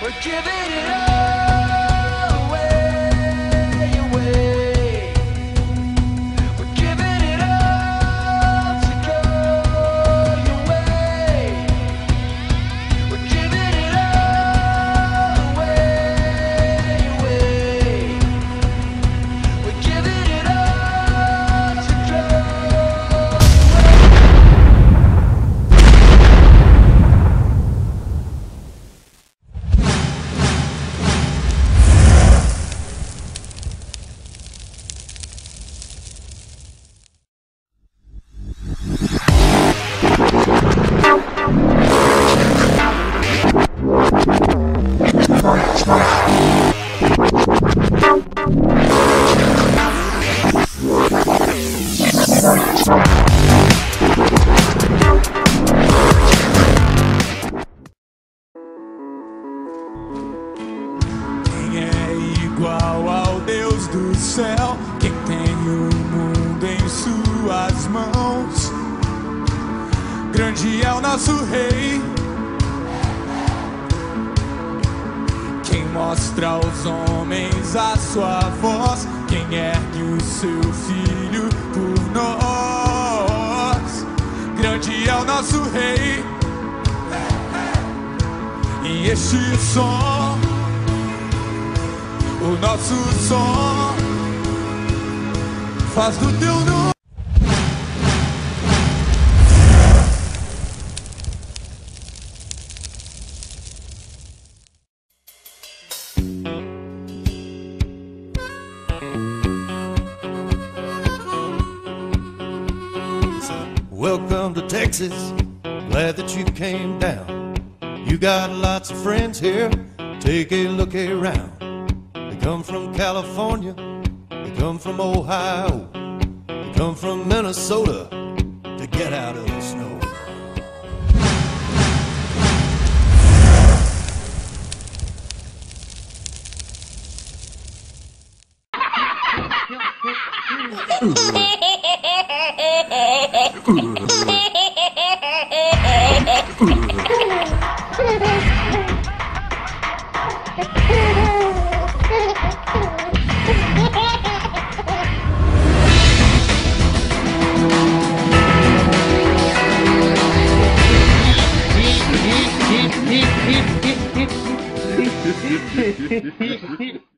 We're giving it all away, away. We're giving it all to go your way. We're giving it all away, away. We're giving it all to go your way. Quem é igual ao Deus do céu? Quem tem o mundo em suas mãos? Grande é o nosso rei, quem mostra aos homens a sua voz, quem ergue o seu filho por nós. Grande é o nosso rei, e este som, o nosso som, faz do teu nome. Welcome to Texas, glad that you came down. You got lots of friends here, take a look around. They come from California, they come from Ohio, they come from Minnesota to get out of the snow. Hehehehe